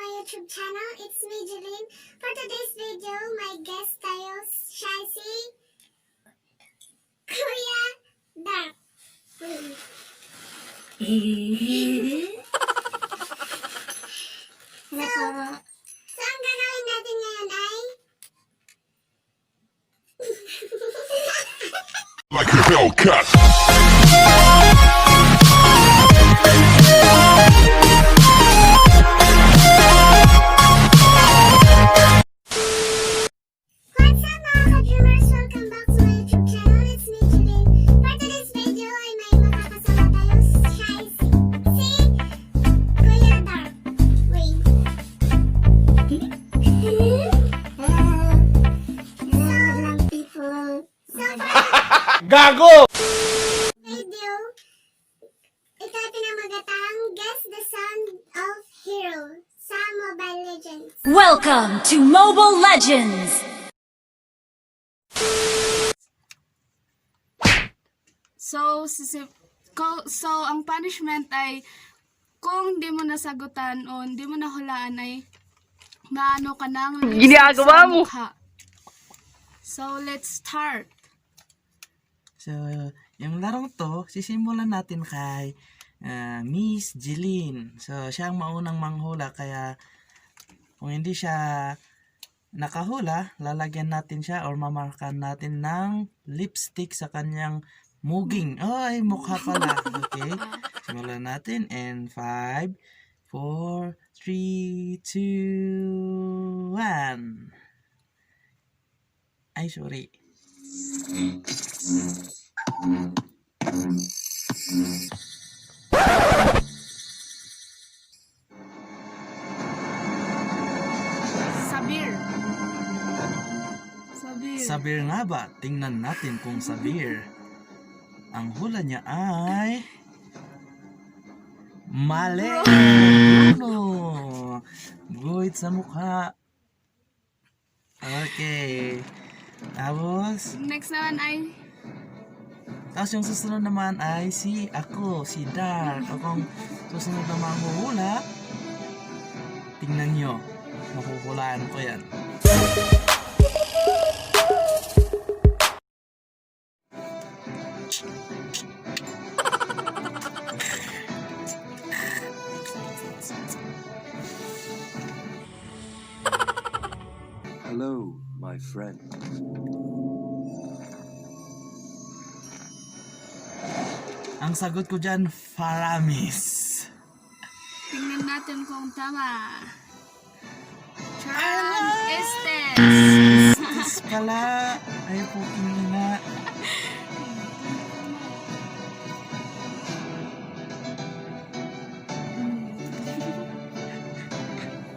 my YouTube channel. It's me, Jhelynn. For today's video, my guest tayo siya si Kuya Dark. So, ang gagawin natin ngayon ay like a Hellcat. What's up mga kadreamers? Welcome back to my YouTube channel. It's me, Jhelynn. For today's video ay may makakasama tayo. Siya ay si Kuya Dark. Wait. Gago! Video, ito pinamagatang Guess the Sound of Hero sa Mobile Legends. Welcome to Mobile Legends! So, ang punishment ay kung hindi mo nasagutan o hindi mo nahulaan ay maano ka ng ginagawa mo. So, let's start. So, yung larong to, sisimulan natin kay Miss Jhelynn. So, siya ang maunang manghula, kaya kung hindi siya nakahula, lalagyan natin siya or mamarkan natin ng lipstick sa kanyang muging. Ay, mukha pala. Okay, simulan natin. And 5, 4, 3, 2, 1. Ay, sorry. Sabir nga ba? Tingnan natin kung sabir. Ang hula niya ay mali. Bruno. Guhit sa mukha. Okay. Tapos yung susunod naman ay si Dark. Akong susunod na manguhula, tingnan nyo, makukulaan ko yan. Hello, my friend. Ang sagot ko dyan, Faramis. Tingnan natin kung tama. Charan Estes. Estes pala. Ay, puking ina.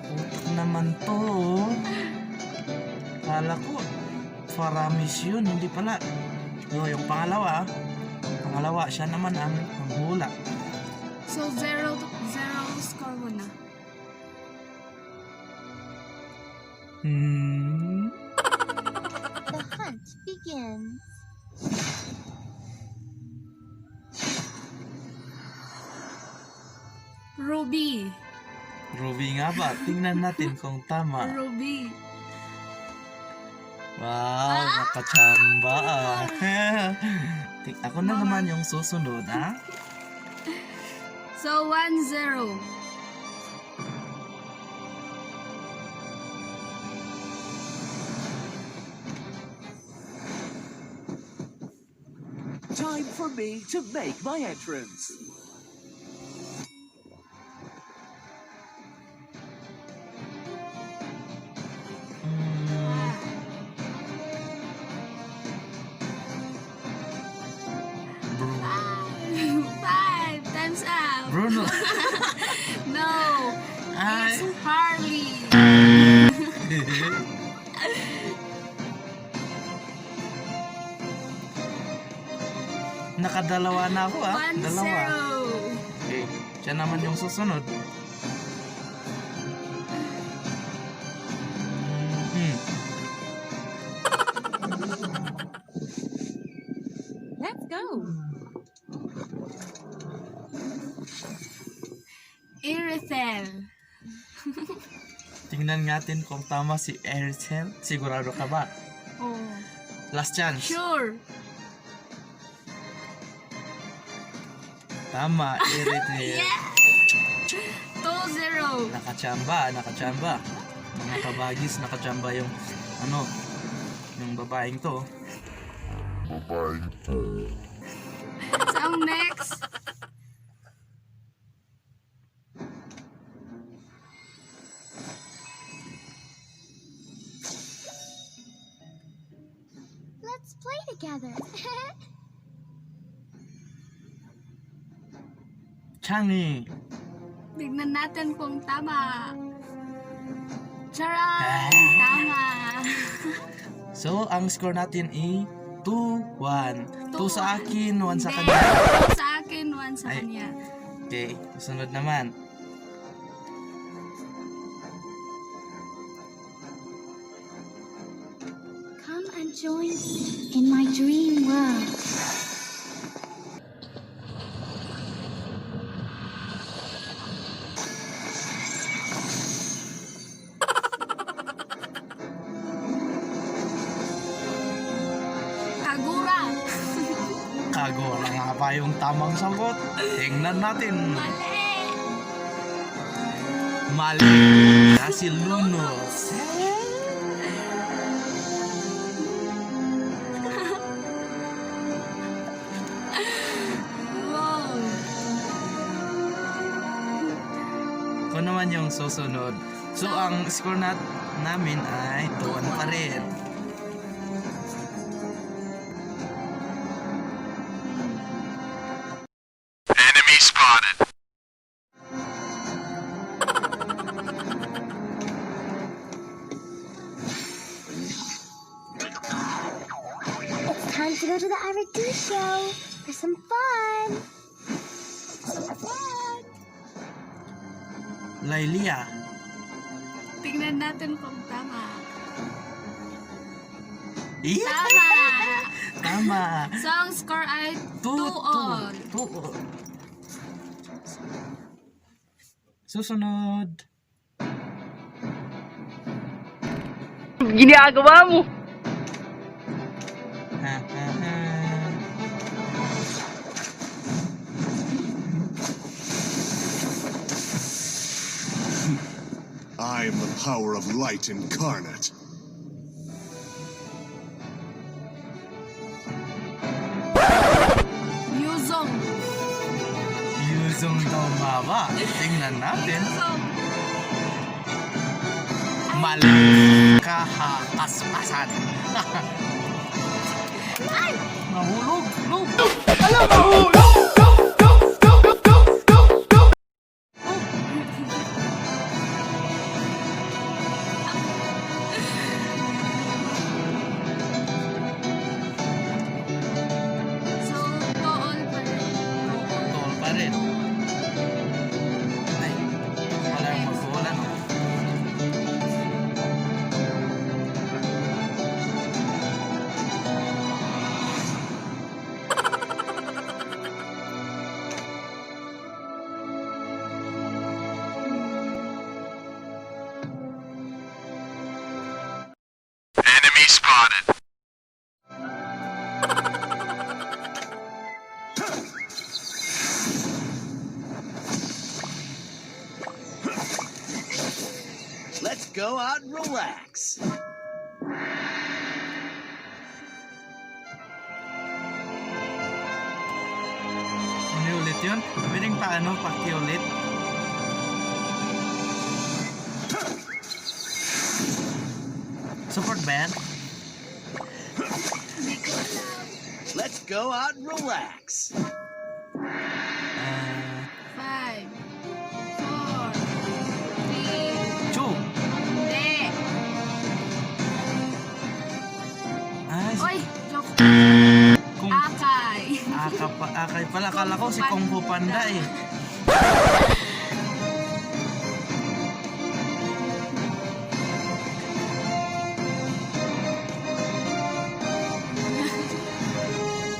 Putok naman to. Kala ko, Faramis yun. Hindi pala. So, yung pangalawa, siya naman ang hula. So, zero score mo na. The hunt begins. Ruby. Ruby nga ba? Tingnan natin kung tama. Ruby. Wow, nakachamba ah. Ako na naman yung susunod, ha? So, 1-0. Time for me to make my entrance. Five times up. Bruno. No, Ay. it's Harley. Nakadalawa na ako, ha? 1-0. Dalawa. Okay, siya naman yung susunod. Let's go. Irithel. Tingnan natin kung tama si Aircel. Sigurado ka ba? Oh. Last chance. Sure. Tama, Aircel. 2-0. Nakachamba. Mga kabagis, nakachamba yung yung babaeng to. So, ang next. Let's play together. Changi. Tignan natin kung tama. Charan! Tama. So, ang score natin ay 2-1. 2 sa akin, 1 sa Hindi. kanya. 2 sa akin, 1 sa Ay. kanya. Okay, susunod naman. Come and join me in my dream world. Kagura. Kago na nga ba yung tamang sagot? Tingnan natin. Mali. Mali. Kasi Lunos. Wow. Kung naman yung susunod. So, ang score namin ay 2-1 pa rin. Enemy spotted. It's time to go to the R&D show for some fun. Lailia. Tignan natin kung tama. Iya! Tama. Tama. So, ang score ay 2-all. 2-all. Susunod. Ginagawa mo. Ha, ha, ha. I am the power of light incarnate. Yuzong. Yuzong Domawa. Tingnan natin. Yuzong. Mali. Kahakaspasan. Ay! Nahulog. Lug. So, 2-all pa rin. Tol pa rin. Ay, wala yung mag-ulan. No? Enemy spotted. Let's go out and relax. Ano ulit yun? Pwedeng pakiulit. Support band. Let's go out and relax. 5, 4, 3, Chu. hindi. Ay, Oy, joke. kung Akay. akay pala. Kala ko si Kung Fu Panda eh.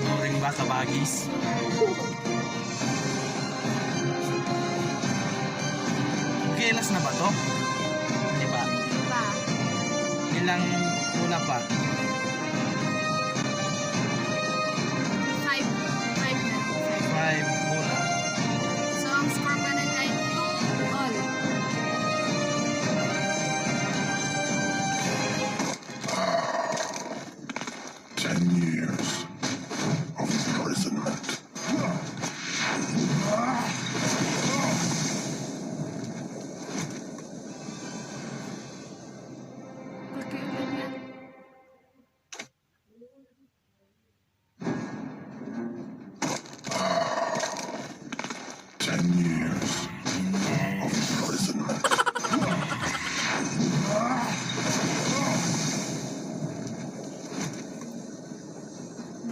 Boring ba kabagis? Okay, last na ba to? Di ba? Ilang hula pa? 5 na. 5 hula. So, ang score pa nun ay 2 all. Ten years of imprisonment. Pagkailan niya. Ten years of imprisonment.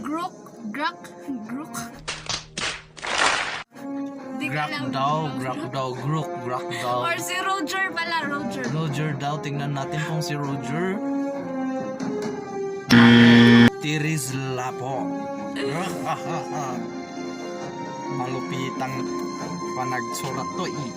Grok. Di ko Grak alam. daw, grak daw, grak daw. Or si Roger pala, Roger. Roger daw, tingnan natin kung si Roger. Tiris lapo. Malupitang panagsurat to eh.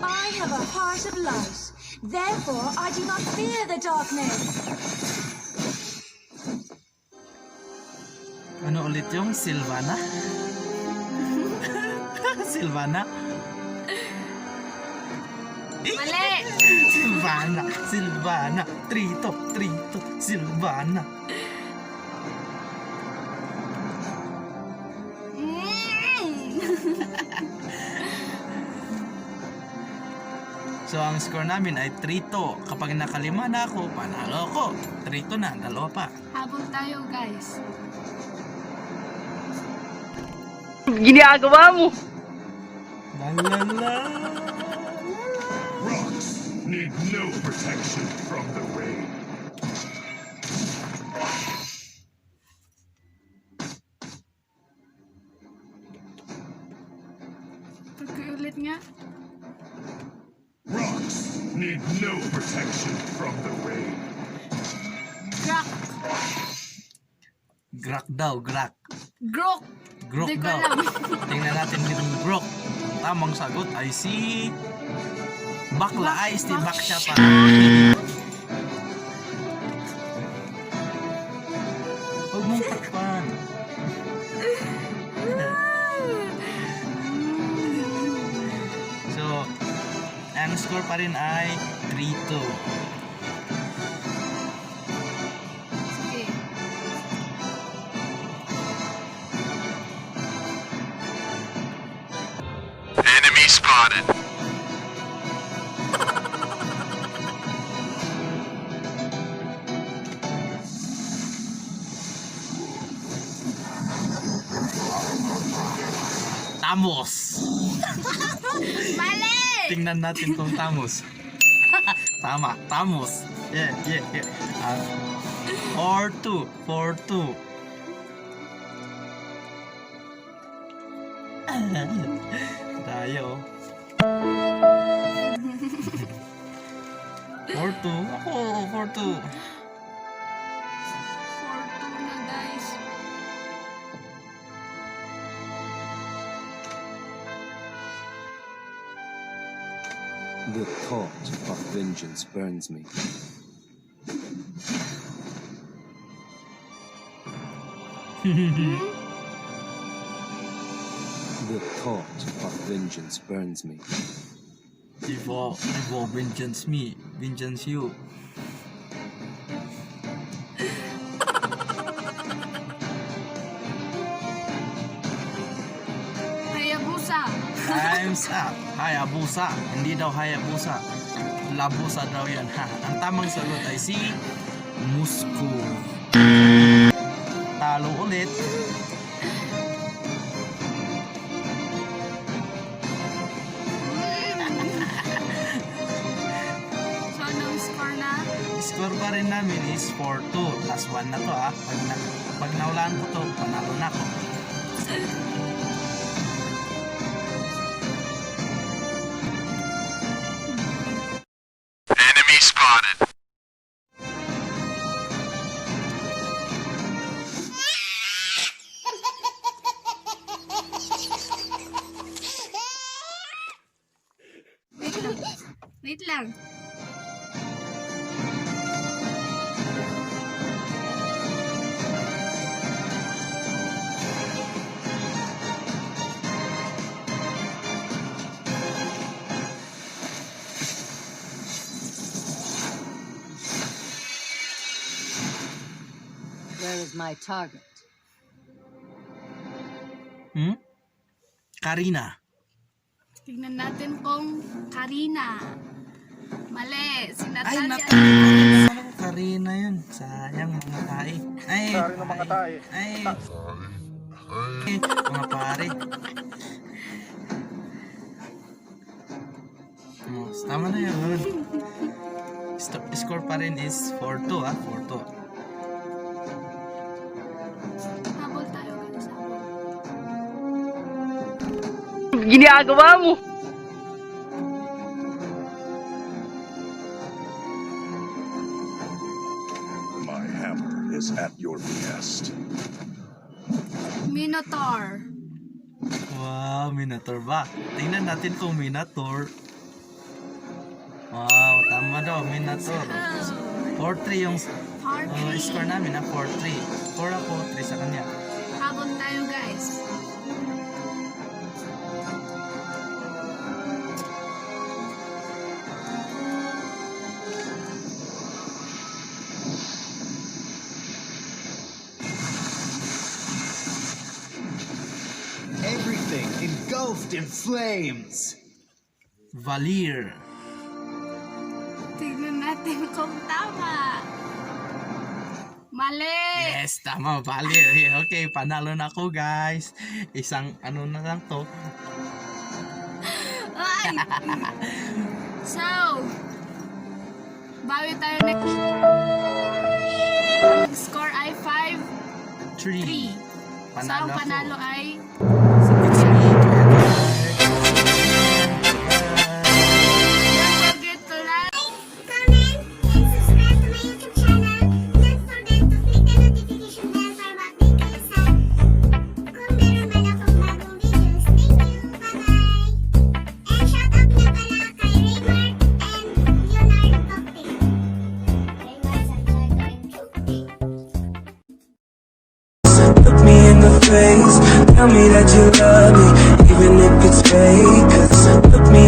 I have a heart of light. Therefore, I do not fear the darkness. Ano ulit yung Silvana? Silvana? Mali! Silvana, Trito, Silvana. So, ang score namin ay 3-2. Kapag nakalima na ako, panalo ako. 3-2 na, dalawa pa. Habol tayo, guys. Ginagawa mo! Lalala. Rocks need no protection from the rain. Pagkaulit nga. Rocks need no protection from the rain. Grak. Grak daw, grak. Grok. Grok Di ko daw. alam. Tingnan natin yung grok. Tamang sagot ay si... Bakla ay si Baksha pa. Huwag mong takpan. So, ang score pa rin ay 3-2. Sige. Enemy spotted. Tamos! Mali! Tingnan natin kung tamos. Tama, tamos. Yeah. 4-2. 4-2. Tayo. 4-2. Ako, 4-2. 4-2 na, guys. The thought of vengeance burns me. The thought of vengeance burns me. Before vengeance me, vengeance you. Hayabusa. Time's up. Hayabusa. Hindi daw Hayabusa. Labusa daw yan. Ha. Ang tamang sagot ay si Musku. Talo ulit. So, anong score na? Score pa rin namin is 4-2. Last one na to ah. Pag naulaan ko to, panalo na ako. Wait lang. Where is my target? Karina. Tingnan natin kung Karina. Mali, si Ay, Natalia. Alam ko, Karina yun. Sayang, mga tae. Ay, mga tae. Ay, mga pare. Oh, tama na yun. Score pa rin is 4-2, 4-2. Habol tayo, guys. Ginagawa mo! My hammer is at your behest. Minotaur. Wow, Minotaur ba? Tingnan natin kung Minotaur. Wow, tama daw, Minotaur. 4-3 yung score namin, 4-3. 4 ako, 3 sa kanya. Habol tayo, guys. Everything engulfed in flames. Valir. Tignan natin kung tama. Mali. Yes, tama, Valir. Okay, panalo na ako, guys. Isang ano na lang to. Ay! So, bawi tayo next. Ang score ay 5-3. 3. So, ang panalo ay It's me. don't forget to like. Comment and subscribe to my YouTube channel. Don't forget to click the notification bell para ma-update kayo sa kung meron man akong bagong videos. Thank you. Bye-bye. And shout out na pala kay Raymart and Leonard Cocktail. Raymart sa Cocktail. Look me in the face, tell me that you love me, even if it's fake. 'Cause look me